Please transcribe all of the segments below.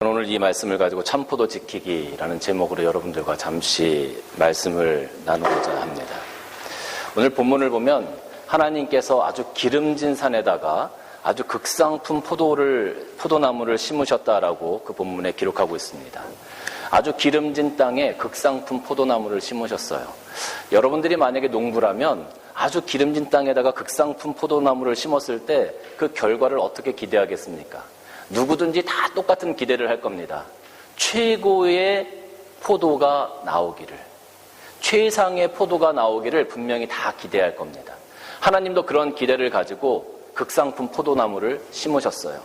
오늘 이 말씀을 가지고 참포도 지키기라는 제목으로 여러분들과 잠시 말씀을 나누고자 합니다. 오늘 본문을 보면 하나님께서 아주 기름진 산에다가 아주 극상품 포도나무를 심으셨다라고 그 본문에 기록하고 있습니다. 아주 기름진 땅에 극상품 포도나무를 심으셨어요. 여러분들이 만약에 농부라면 아주 기름진 땅에다가 극상품 포도나무를 심었을 때 그 결과를 어떻게 기대하겠습니까? 누구든지 다 똑같은 기대를 할 겁니다. 최고의 포도가 나오기를, 최상의 포도가 나오기를 분명히 다 기대할 겁니다. 하나님도 그런 기대를 가지고 극상품 포도나무를 심으셨어요.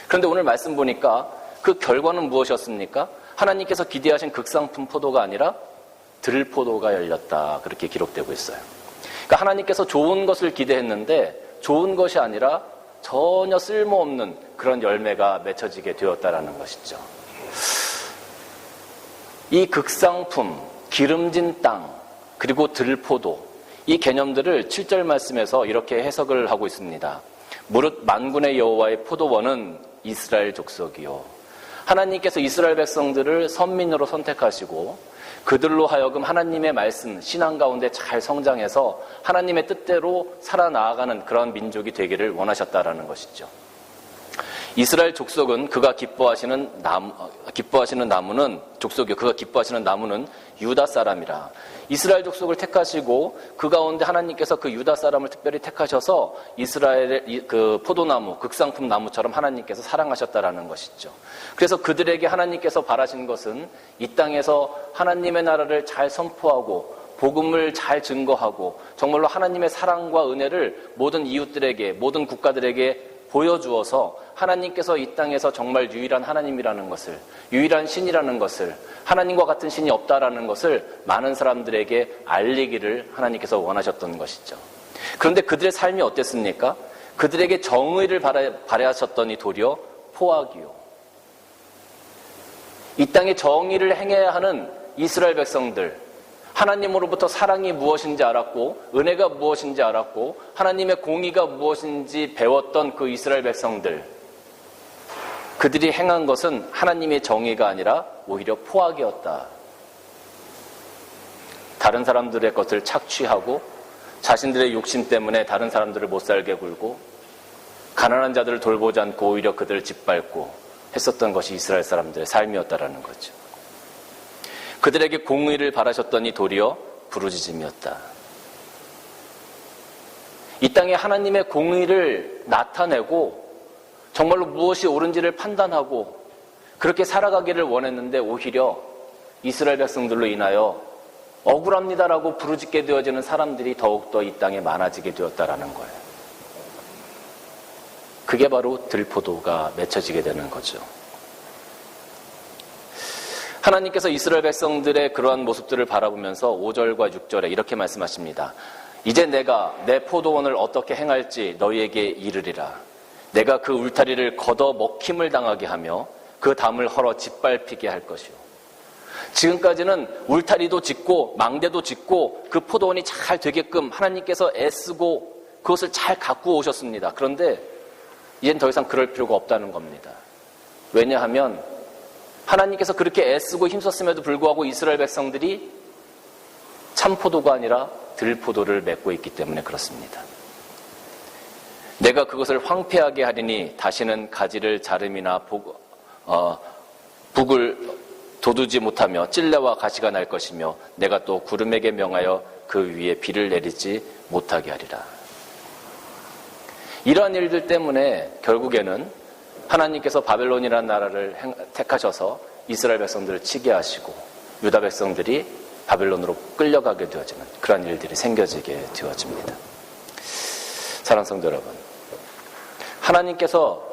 그런데 오늘 말씀 보니까 그 결과는 무엇이었습니까? 하나님께서 기대하신 극상품 포도가 아니라 들포도가 열렸다, 그렇게 기록되고 있어요. 그러니까 하나님께서 좋은 것을 기대했는데 좋은 것이 아니라 전혀 쓸모없는 그런 열매가 맺혀지게 되었다라는 것이죠. 이 극상품, 기름진 땅, 그리고 들포도, 이 개념들을 7절 말씀에서 이렇게 해석을 하고 있습니다. 무릇 만군의 여호와의 포도원은 이스라엘 족속이요. 하나님께서 이스라엘 백성들을 선민으로 선택하시고 그들로 하여금 하나님의 말씀, 신앙 가운데 잘 성장해서 하나님의 뜻대로 살아나아가는 그런 민족이 되기를 원하셨다라는 것이죠. 이스라엘 족속은 그가 기뻐하시는 나무는 족속이요. 그가 기뻐하시는 나무는 유다 사람이라. 이스라엘 족속을 택하시고 그 가운데 하나님께서 그 유다 사람을 특별히 택하셔서 이스라엘의 그 포도나무, 극상품 나무처럼 하나님께서 사랑하셨다라는 것이죠. 그래서 그들에게 하나님께서 바라신 것은 이 땅에서 하나님의 나라를 잘 선포하고 복음을 잘 증거하고 정말로 하나님의 사랑과 은혜를 모든 이웃들에게, 모든 국가들에게 보여주어서 하나님께서 이 땅에서 정말 유일한 하나님이라는 것을, 유일한 신이라는 것을, 하나님과 같은 신이 없다라는 것을 많은 사람들에게 알리기를 하나님께서 원하셨던 것이죠. 그런데 그들의 삶이 어땠습니까? 그들에게 정의를 바라셨더니 도리어 포악이요. 이 땅에 정의를 행해야 하는 이스라엘 백성들, 하나님으로부터 사랑이 무엇인지 알았고 은혜가 무엇인지 알았고 하나님의 공의가 무엇인지 배웠던 그 이스라엘 백성들, 그들이 행한 것은 하나님의 정의가 아니라 오히려 포악이었다. 다른 사람들의 것을 착취하고 자신들의 욕심 때문에 다른 사람들을 못 살게 굴고 가난한 자들을 돌보지 않고 오히려 그들을 짓밟고 했었던 것이 이스라엘 사람들의 삶이었다라는 거죠. 그들에게 공의를 바라셨더니 도리어 부르짖음이었다. 이 땅에 하나님의 공의를 나타내고 정말로 무엇이 옳은지를 판단하고 그렇게 살아가기를 원했는데 오히려 이스라엘 백성들로 인하여 억울합니다라고 부르짖게 되어지는 사람들이 더욱더 이 땅에 많아지게 되었다라는 거예요. 그게 바로 들포도가 맺혀지게 되는 거죠. 하나님께서 이스라엘 백성들의 그러한 모습들을 바라보면서 5절과 6절에 이렇게 말씀하십니다. 이제 내가 내 포도원을 어떻게 행할지 너희에게 이르리라. 내가 그 울타리를 걷어 먹힘을 당하게 하며 그 담을 헐어 짓밟히게 할 것이요. 지금까지는 울타리도 짓고 망대도 짓고 그 포도원이 잘 되게끔 하나님께서 애쓰고 그것을 잘 갖고 오셨습니다. 그런데 이젠 더 이상 그럴 필요가 없다는 겁니다. 왜냐하면 하나님께서 그렇게 애쓰고 힘썼음에도 불구하고 이스라엘 백성들이 참포도가 아니라 들포도를 맺고 있기 때문에 그렇습니다. 내가 그것을 황폐하게 하리니 다시는 가지를 자름이나 북을 돋우지 못하며 찔레와 가시가 날 것이며 내가 또 구름에게 명하여 그 위에 비를 내리지 못하게 하리라. 이러한 일들 때문에 결국에는 하나님께서 바벨론이라는 나라를 택하셔서 이스라엘 백성들을 치게 하시고 유다 백성들이 바벨론으로 끌려가게 되어지는 그런 일들이 생겨지게 되어집니다. 사랑하는 성도 여러분, 하나님께서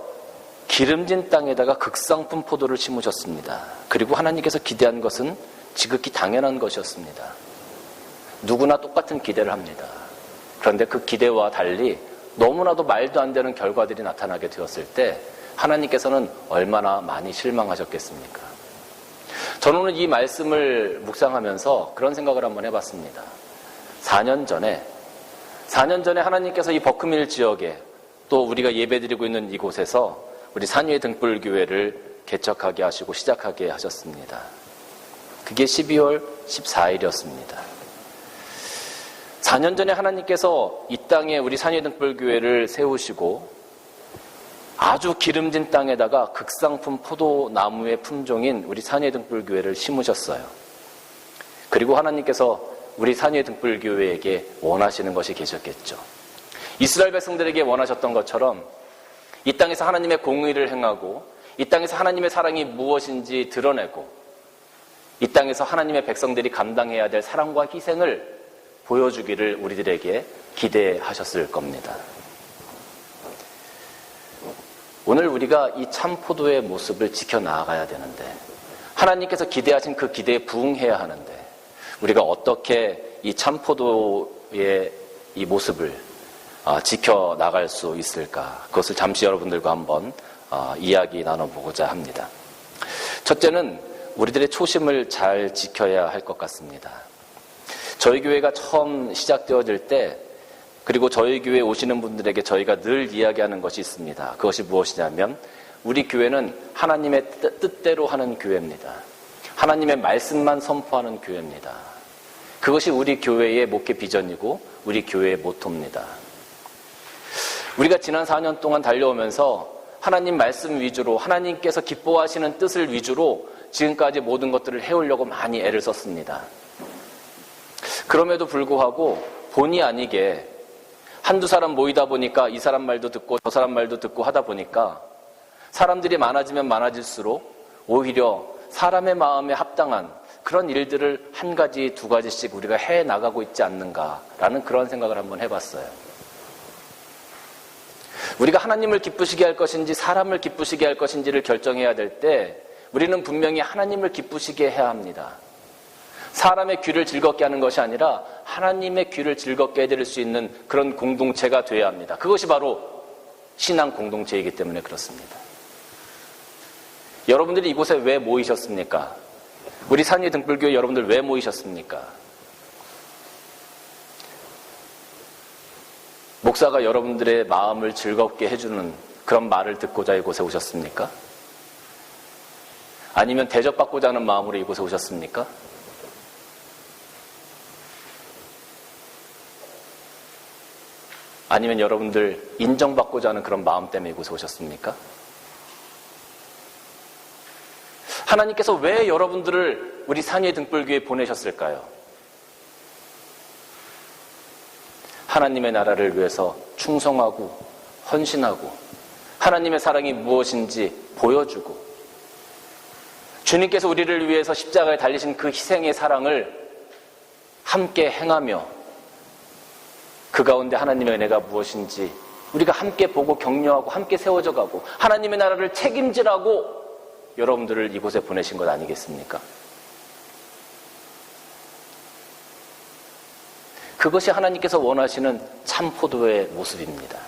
기름진 땅에다가 극상품 포도를 심으셨습니다. 그리고 하나님께서 기대한 것은 지극히 당연한 것이었습니다. 누구나 똑같은 기대를 합니다. 그런데 그 기대와 달리 너무나도 말도 안 되는 결과들이 나타나게 되었을 때 하나님께서는 얼마나 많이 실망하셨겠습니까? 저는 오늘 이 말씀을 묵상하면서 그런 생각을 한번 해봤습니다. 4년 전에 하나님께서 이 버크밀 지역에 또 우리가 예배드리고 있는 이곳에서 우리 산위의 등불교회를 개척하게 하시고 시작하게 하셨습니다. 그게 12월 14일이었습니다. 4년 전에 하나님께서 이 땅에 우리 산위등불교회를 세우시고 아주 기름진 땅에다가 극상품 포도나무의 품종인 우리 산위등불교회를 심으셨어요. 그리고 하나님께서 우리 산위등불교회에게 원하시는 것이 계셨겠죠. 이스라엘 백성들에게 원하셨던 것처럼 이 땅에서 하나님의 공의를 행하고 이 땅에서 하나님의 사랑이 무엇인지 드러내고 이 땅에서 하나님의 백성들이 감당해야 될 사랑과 희생을 보여주기를 우리들에게 기대하셨을 겁니다. 오늘 우리가 이 참포도의 모습을 지켜나가야 되는데 하나님께서 기대하신 그 기대에 부응해야 하는데 우리가 어떻게 이 참포도의 이 모습을 지켜나갈 수 있을까? 그것을 잠시 여러분들과 한번 이야기 나눠보고자 합니다. 첫째는 우리들의 초심을 잘 지켜야 할 것 같습니다. 저희 교회가 처음 시작되어질 때 그리고 저희 교회에 오시는 분들에게 저희가 늘 이야기하는 것이 있습니다. 그것이 무엇이냐면 우리 교회는 하나님의 뜻대로 하는 교회입니다. 하나님의 말씀만 선포하는 교회입니다. 그것이 우리 교회의 목회 비전이고 우리 교회의 모토입니다. 우리가 지난 4년 동안 달려오면서 하나님 말씀 위주로 하나님께서 기뻐하시는 뜻을 위주로 지금까지 모든 것들을 해오려고 많이 애를 썼습니다. 그럼에도 불구하고 본의 아니게 한두 사람 모이다 보니까 이 사람 말도 듣고 저 사람 말도 듣고 하다 보니까 사람들이 많아지면 많아질수록 오히려 사람의 마음에 합당한 그런 일들을 한 가지, 두 가지씩 우리가 해나가고 있지 않는가라는 그런 생각을 한번 해봤어요. 우리가 하나님을 기쁘시게 할 것인지 사람을 기쁘시게 할 것인지를 결정해야 될 때 우리는 분명히 하나님을 기쁘시게 해야 합니다. 사람의 귀를 즐겁게 하는 것이 아니라 하나님의 귀를 즐겁게 해드릴 수 있는 그런 공동체가 되어야 합니다. 그것이 바로 신앙 공동체이기 때문에 그렇습니다. 여러분들이 이곳에 왜 모이셨습니까? 우리 산위등불교회 여러분들 왜 모이셨습니까? 목사가 여러분들의 마음을 즐겁게 해주는 그런 말을 듣고자 이곳에 오셨습니까? 아니면 대접받고자 하는 마음으로 이곳에 오셨습니까? 아니면 여러분들 인정받고자 하는 그런 마음 때문에 이곳에 오셨습니까? 하나님께서 왜 여러분들을 우리 산위등불교회에 보내셨을까요? 하나님의 나라를 위해서 충성하고 헌신하고 하나님의 사랑이 무엇인지 보여주고 주님께서 우리를 위해서 십자가에 달리신 그 희생의 사랑을 함께 행하며 그 가운데 하나님의 은혜가 무엇인지 우리가 함께 보고 격려하고 함께 세워져 가고 하나님의 나라를 책임지라고 여러분들을 이곳에 보내신 것 아니겠습니까? 그것이 하나님께서 원하시는 참포도의 모습입니다.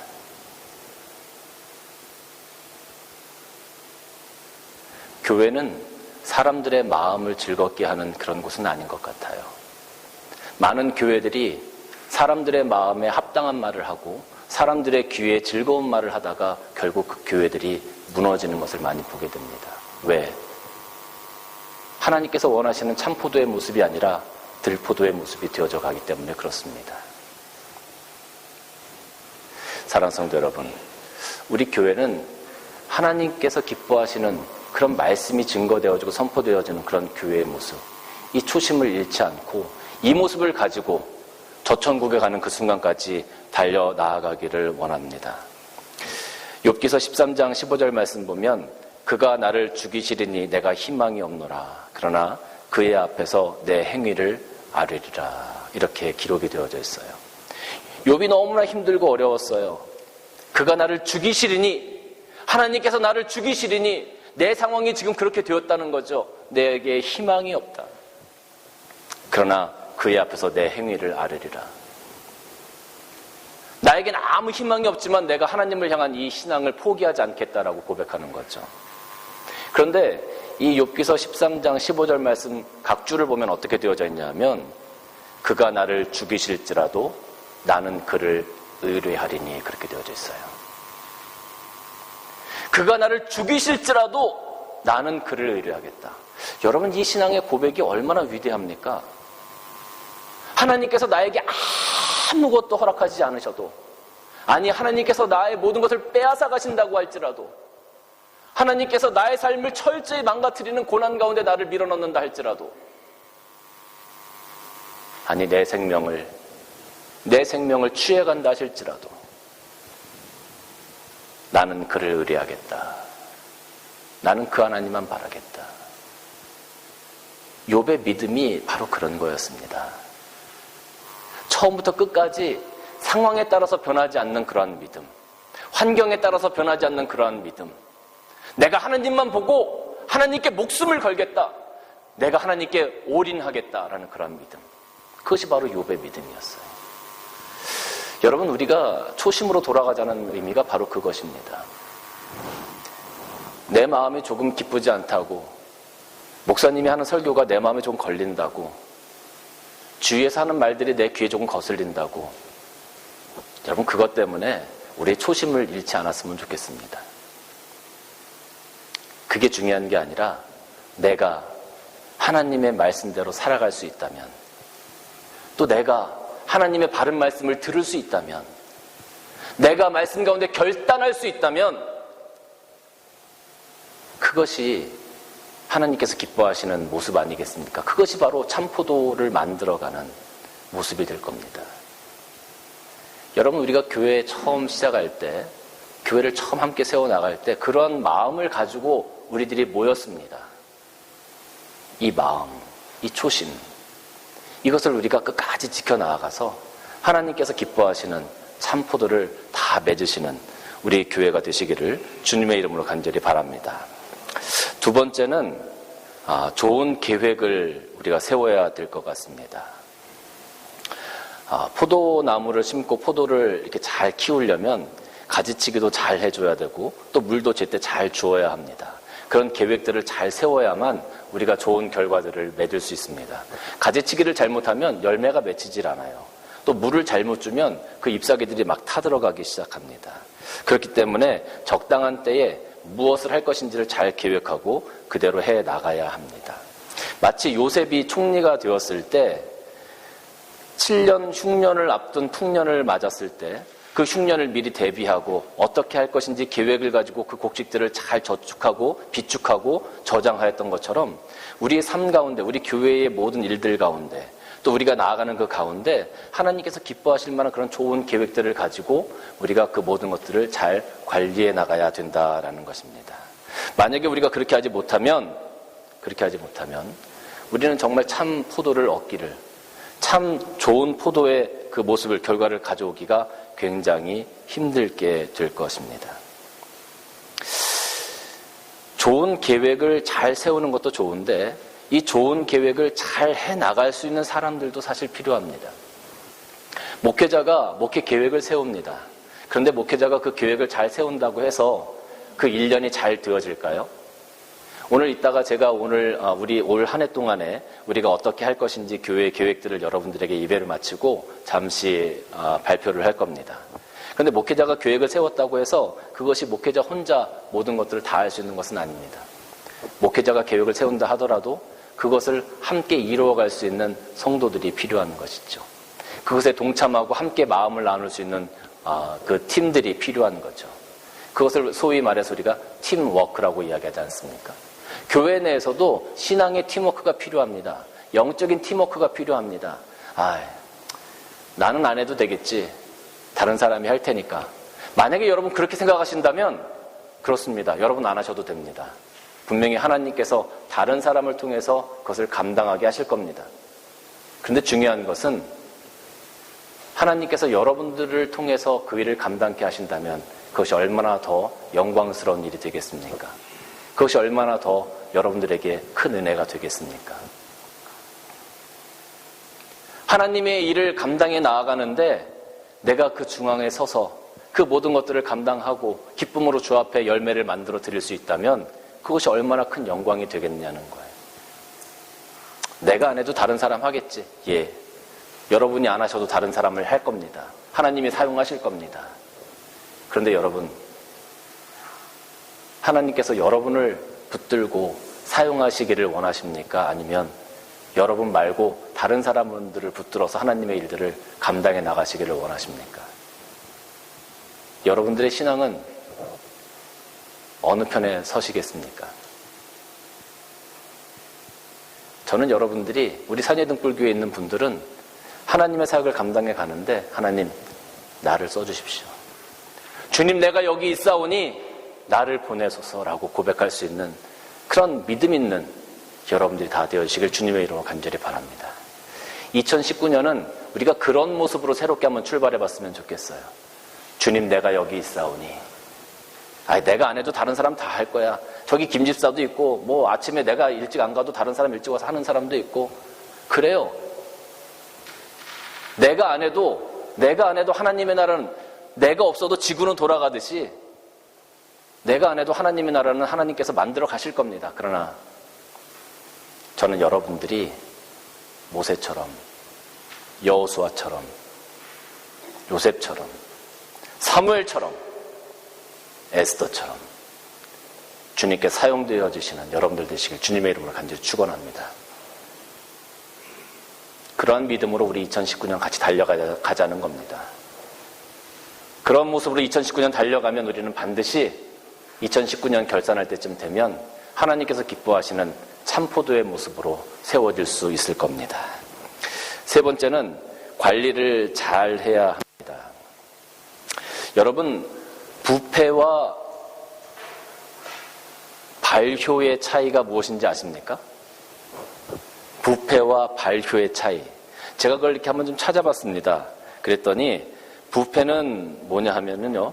교회는 사람들의 마음을 즐겁게 하는 그런 곳은 아닌 것 같아요. 많은 교회들이 사람들의 마음에 합당한 말을 하고 사람들의 귀에 즐거운 말을 하다가 결국 그 교회들이 무너지는 것을 많이 보게 됩니다. 왜? 하나님께서 원하시는 참포도의 모습이 아니라 들포도의 모습이 되어져 가기 때문에 그렇습니다. 사랑하는 성도 여러분, 우리 교회는 하나님께서 기뻐하시는 그런 말씀이 증거되어지고 선포되어지는 그런 교회의 모습, 이 초심을 잃지 않고 이 모습을 가지고 저천국에 가는 그 순간까지 달려 나아가기를 원합니다. 욥기서 13장 15절 말씀 보면 그가 나를 죽이시리니 내가 희망이 없노라. 그러나 그의 앞에서 내 행위를 아뢰리라. 이렇게 기록이 되어져 있어요. 욥이 너무나 힘들고 어려웠어요. 그가 나를 죽이시리니, 하나님께서 나를 죽이시리니 내 상황이 지금 그렇게 되었다는 거죠. 내게 희망이 없다. 그러나 그의 앞에서 내 행위를 아뢰리라. 나에게는 아무 희망이 없지만 내가 하나님을 향한 이 신앙을 포기하지 않겠다라고 고백하는 거죠. 그런데 이 욥기서 13장 15절 말씀 각주를 보면 어떻게 되어져 있냐면 그가 나를 죽이실지라도 나는 그를 의뢰하리니 그렇게 되어져 있어요. 그가 나를 죽이실지라도 나는 그를 의뢰하겠다. 여러분, 이 신앙의 고백이 얼마나 위대합니까? 하나님께서 나에게 아무것도 허락하지 않으셔도, 아니 하나님께서 나의 모든 것을 빼앗아 가신다고 할지라도, 하나님께서 나의 삶을 철저히 망가뜨리는 고난 가운데 나를 밀어넣는다 할지라도, 아니 내 생명을 취해간다 하실지라도 나는 그를 의뢰하겠다. 나는 그 하나님만 바라겠다. 욥의 믿음이 바로 그런 거였습니다. 처음부터 끝까지 상황에 따라서 변하지 않는 그러한 믿음, 환경에 따라서 변하지 않는 그러한 믿음, 내가 하나님만 보고 하나님께 목숨을 걸겠다, 내가 하나님께 올인하겠다라는 그러한 믿음, 그것이 바로 욥의 믿음이었어요. 여러분, 우리가 초심으로 돌아가자는 의미가 바로 그것입니다. 내 마음이 조금 기쁘지 않다고, 목사님이 하는 설교가 내 마음에 좀 걸린다고, 주위에서 하는 말들이 내 귀에 조금 거슬린다고, 여러분 그것 때문에 우리의 초심을 잃지 않았으면 좋겠습니다. 그게 중요한 게 아니라 내가 하나님의 말씀대로 살아갈 수 있다면, 또 내가 하나님의 바른 말씀을 들을 수 있다면, 내가 말씀 가운데 결단할 수 있다면, 그것이 하나님께서 기뻐하시는 모습 아니겠습니까? 그것이 바로 참포도를 만들어가는 모습이 될 겁니다. 여러분, 우리가 교회 처음 시작할 때, 교회를 처음 함께 세워나갈 때 그런 마음을 가지고 우리들이 모였습니다. 이 마음, 이 초심, 이것을 우리가 끝까지 지켜나가서 하나님께서 기뻐하시는 참포도를 다 맺으시는 우리 교회가 되시기를 주님의 이름으로 간절히 바랍니다. 두 번째는 좋은 계획을 우리가 세워야 될 것 같습니다. 포도나무를 심고 포도를 이렇게 잘 키우려면 가지치기도 잘 해줘야 되고 또 물도 제때 잘 주어야 합니다. 그런 계획들을 잘 세워야만 우리가 좋은 결과들을 맺을 수 있습니다. 가지치기를 잘못하면 열매가 맺히질 않아요. 또 물을 잘못 주면 그 잎사귀들이 막 타들어가기 시작합니다. 그렇기 때문에 적당한 때에 무엇을 할 것인지를 잘 계획하고 그대로 해 나가야 합니다. 마치 요셉이 총리가 되었을 때 7년 흉년을 앞둔 풍년을 맞았을 때 그 흉년을 미리 대비하고 어떻게 할 것인지 계획을 가지고 그 곡식들을 잘 저축하고 비축하고 저장하였던 것처럼 우리의 삶 가운데, 우리 교회의 모든 일들 가운데, 또 우리가 나아가는 그 가운데 하나님께서 기뻐하실 만한 그런 좋은 계획들을 가지고 우리가 그 모든 것들을 잘 관리해 나가야 된다라는 것입니다. 만약에 우리가 그렇게 하지 못하면 우리는 정말 참 포도를 얻기를, 참 좋은 포도의 그 모습을, 결과를 가져오기가 굉장히 힘들게 될 것입니다. 좋은 계획을 잘 세우는 것도 좋은데 이 좋은 계획을 잘 해나갈 수 있는 사람들도 사실 필요합니다. 목회자가 목회 계획을 세웁니다. 그런데 목회자가 그 계획을 잘 세운다고 해서 그 1년이 잘 되어질까요? 오늘 이따가 제가 우리 올 한 해 동안에 우리가 어떻게 할 것인지 교회의 계획들을 여러분들에게 예배를 마치고 잠시 발표를 할 겁니다. 그런데 목회자가 계획을 세웠다고 해서 그것이 목회자 혼자 모든 것들을 다 할 수 있는 것은 아닙니다. 목회자가 계획을 세운다 하더라도 그것을 함께 이루어갈 수 있는 성도들이 필요한 것이죠. 그것에 동참하고 함께 마음을 나눌 수 있는 그 팀들이 필요한 거죠. 그것을 소위 말해서 우리가 팀워크라고 이야기하지 않습니까? 교회 내에서도 신앙의 팀워크가 필요합니다. 영적인 팀워크가 필요합니다. 나는 안 해도 되겠지. 다른 사람이 할 테니까. 만약에 여러분 그렇게 생각하신다면 그렇습니다. 여러분 안 하셔도 됩니다. 분명히 하나님께서 다른 사람을 통해서 그것을 감당하게 하실 겁니다. 그런데 중요한 것은 하나님께서 여러분들을 통해서 그 일을 감당케 하신다면 그것이 얼마나 더 영광스러운 일이 되겠습니까? 그것이 얼마나 더 여러분들에게 큰 은혜가 되겠습니까? 하나님의 일을 감당해 나아가는데 내가 그 중앙에 서서 그 모든 것들을 감당하고 기쁨으로 주 앞에 열매를 만들어 드릴 수 있다면 그것이 얼마나 큰 영광이 되겠냐는 거예요. 내가 안 해도 다른 사람 하겠지. 예. 여러분이 안 하셔도 다른 사람을 할 겁니다. 하나님이 사용하실 겁니다. 그런데 여러분, 하나님께서 여러분을 붙들고 사용하시기를 원하십니까? 아니면 여러분 말고 다른 사람들을 붙들어서 하나님의 일들을 감당해 나가시기를 원하십니까? 여러분들의 신앙은 어느 편에 서시겠습니까? 저는 여러분들이 우리 산예등불교에 있는 분들은 하나님의 사역을 감당해 가는데 하나님 나를 써주십시오. 주님 내가 여기 있사오니 나를 보내소서라고 고백할 수 있는 그런 믿음 있는 여러분들이 다 되어주시길 주님의 이름으로 간절히 바랍니다. 2019년은 우리가 그런 모습으로 새롭게 한번 출발해 봤으면 좋겠어요. 주님 내가 여기 있사오니 내가 안 해도 다른 사람 다 할 거야. 저기 김집사도 있고 뭐 아침에 내가 일찍 안 가도 다른 사람 일찍 와서 하는 사람도 있고 그래요. 내가 안 해도 하나님의 나라는 내가 없어도 지구는 돌아가듯이 내가 안 해도 하나님의 나라는 하나님께서 만들어 가실 겁니다. 그러나 저는 여러분들이 모세처럼 여호수아처럼 요셉처럼 사무엘처럼 에스더처럼 주님께 사용되어 주시는 여러분들 되시길 주님의 이름으로 간절히 축원합니다. 그러한 믿음으로 우리 2019년 같이 달려가자는 겁니다. 그런 모습으로 2019년 달려가면 우리는 반드시 2019년 결산할 때쯤 되면 하나님께서 기뻐하시는 참포도의 모습으로 세워질 수 있을 겁니다. 세 번째는 관리를 잘 해야 합니다. 여러분, 부패와 발효의 차이가 무엇인지 아십니까? 부패와 발효의 차이. 제가 그걸 이렇게 한번 좀 찾아봤습니다. 그랬더니 부패는 뭐냐 하면은요,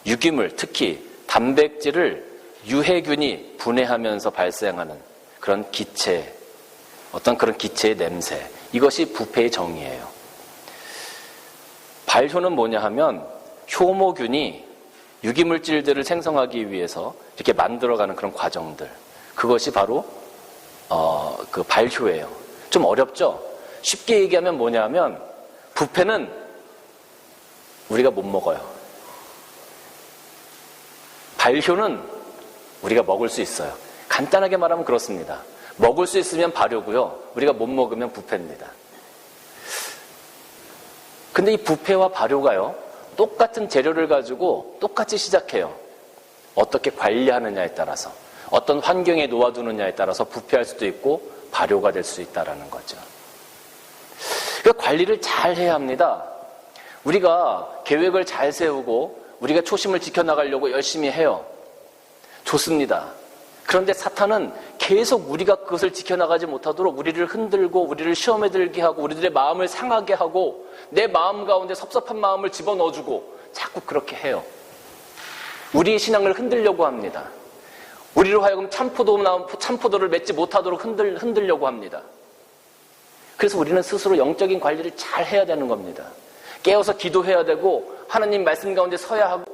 유기물, 특히 단백질을 유해균이 분해하면서 발생하는 그런 기체, 어떤 그런 기체의 냄새, 이것이 부패의 정의예요. 발효는 뭐냐 하면 효모균이 유기물질들을 생성하기 위해서 이렇게 만들어가는 그런 과정들, 그것이 바로 그 발효예요. 좀 어렵죠? 쉽게 얘기하면 뭐냐 하면 부패는 우리가 못 먹어요. 발효는 우리가 먹을 수 있어요. 간단하게 말하면 그렇습니다. 먹을 수 있으면 발효고요. 우리가 못 먹으면 부패입니다. 근데 이 부패와 발효가요, 똑같은 재료를 가지고 똑같이 시작해요. 어떻게 관리하느냐에 따라서, 어떤 환경에 놓아두느냐에 따라서 부패할 수도 있고 발효가 될 수 있다는 거죠. 그러니까 관리를 잘 해야 합니다. 우리가 계획을 잘 세우고 우리가 초심을 지켜나가려고 열심히 해요. 좋습니다. 그런데 사탄은 계속 우리가 그것을 지켜나가지 못하도록 우리를 흔들고 우리를 시험에 들게 하고 우리들의 마음을 상하게 하고 내 마음 가운데 섭섭한 마음을 집어넣어주고 자꾸 그렇게 해요. 우리의 신앙을 흔들려고 합니다. 우리로 하여금 참포도를 맺지 못하도록 흔들려고 합니다. 그래서 우리는 스스로 영적인 관리를 잘 해야 되는 겁니다. 깨어서 기도해야 되고 하나님 말씀 가운데 서야 하고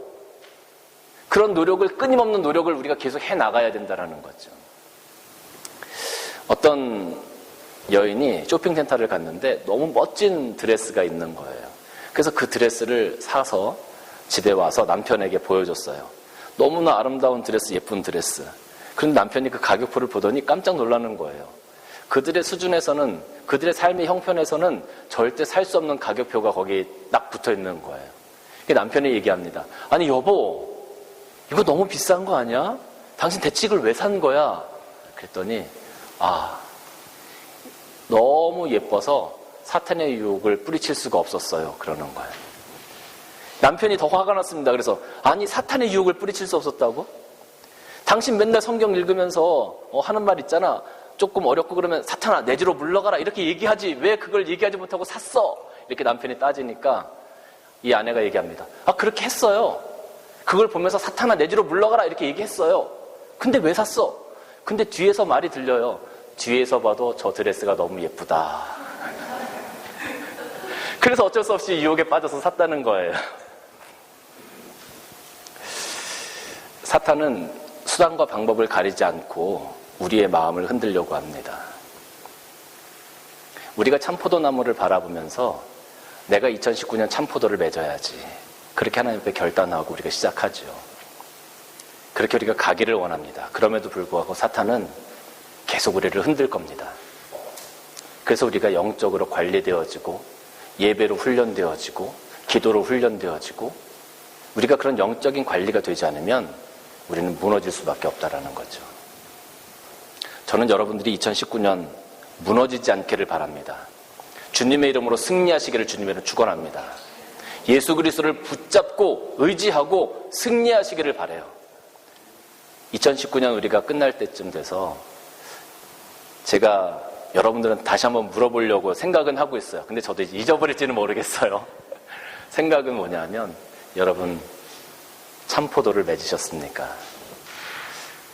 그런 노력을, 끊임없는 노력을 우리가 계속 해나가야 된다는 거죠. 어떤 여인이 쇼핑센터를 갔는데 너무 멋진 드레스가 있는 거예요. 그래서 그 드레스를 사서 집에 와서 남편에게 보여줬어요. 너무나 아름다운 드레스, 예쁜 드레스. 그런데 남편이 그 가격표를 보더니 깜짝 놀라는 거예요. 그들의 수준에서는, 그들의 삶의 형편에서는 절대 살 수 없는 가격표가 거기에 딱 붙어 있는 거예요. 남편이 얘기합니다. 아니 여보, 이거 너무 비싼 거 아니야? 당신 대체 이걸 왜 산 거야? 그랬더니 너무 예뻐서 사탄의 유혹을 뿌리칠 수가 없었어요. 그러는 거예요. 남편이 더 화가 났습니다. 그래서 아니 사탄의 유혹을 뿌리칠 수 없었다고? 당신 맨날 성경 읽으면서 하는 말 있잖아. 조금 어렵고 그러면 사탄아 내 뒤로 물러가라 이렇게 얘기하지 왜 그걸 얘기하지 못하고 샀어? 이렇게 남편이 따지니까 이 아내가 얘기합니다. 그렇게 했어요. 그걸 보면서 사탄아 내 뒤로 물러가라 이렇게 얘기했어요. 근데 왜 샀어? 근데 뒤에서 말이 들려요. 뒤에서 봐도 저 드레스가 너무 예쁘다. 그래서 어쩔 수 없이 유혹에 빠져서 샀다는 거예요. 사탄은 수단과 방법을 가리지 않고 우리의 마음을 흔들려고 합니다. 우리가 참포도나무를 바라보면서 내가 2019년 참포도를 맺어야지. 그렇게 하나님 앞에 결단하고 우리가 시작하죠. 그렇게 우리가 가기를 원합니다. 그럼에도 불구하고 사탄은 계속 우리를 흔들 겁니다. 그래서 우리가 영적으로 관리되어지고 예배로 훈련되어지고 기도로 훈련되어지고 우리가 그런 영적인 관리가 되지 않으면 우리는 무너질 수밖에 없다라는 거죠. 저는 여러분들이 2019년 무너지지 않기를 바랍니다. 주님의 이름으로 승리하시기를 주님의 이름으로 축원합니다. 예수 그리스도를 붙잡고 의지하고 승리하시기를 바라요. 2019년 우리가 끝날 때쯤 돼서 제가 여러분들은 다시 한번 물어보려고 생각은 하고 있어요. 근데 저도 잊어버릴지는 모르겠어요. 생각은 뭐냐면 여러분 참포도를 맺으셨습니까?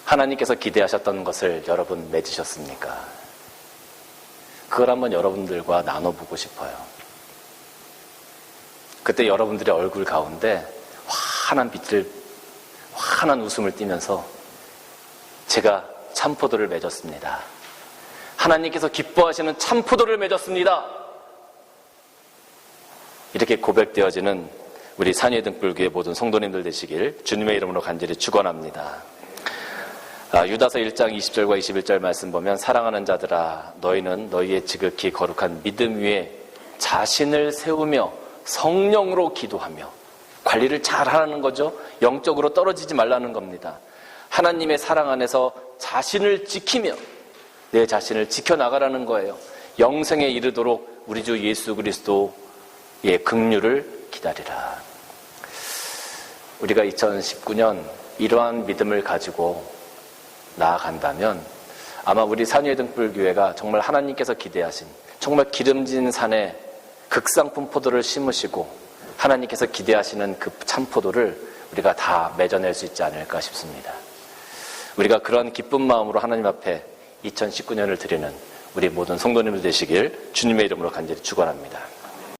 하나님께서 기대하셨던 것을 여러분 맺으셨습니까? 그걸 한번 여러분들과 나눠보고 싶어요. 그때 여러분들의 얼굴 가운데 환한 웃음을 띠면서 제가 참포도를 맺었습니다. 하나님께서 기뻐하시는 참포도를 맺었습니다. 이렇게 고백되어지는 우리 산위의 등불교회 모든 성도님들 되시길 주님의 이름으로 간절히 축원합니다. 유다서 1장 20절과 21절 말씀 보면 사랑하는 자들아 너희는 너희의 지극히 거룩한 믿음 위에 자신을 세우며 성령으로 기도하며 관리를 잘 하라는 거죠. 영적으로 떨어지지 말라는 겁니다. 하나님의 사랑 안에서 자신을 지키며 내 자신을 지켜나가라는 거예요. 영생에 이르도록 우리 주 예수 그리스도의 긍휼을 기다리라. 우리가 2019년 이러한 믿음을 가지고 나아간다면 아마 우리 산위의 등불교회가 정말 하나님께서 기대하신 정말 기름진 산에 극상품 포도를 심으시고 하나님께서 기대하시는 그 참포도를 우리가 다 맺어낼 수 있지 않을까 싶습니다. 우리가 그런 기쁜 마음으로 하나님 앞에 2019년을 드리는 우리 모든 성도님들 되시길 주님의 이름으로 간절히 축원합니다.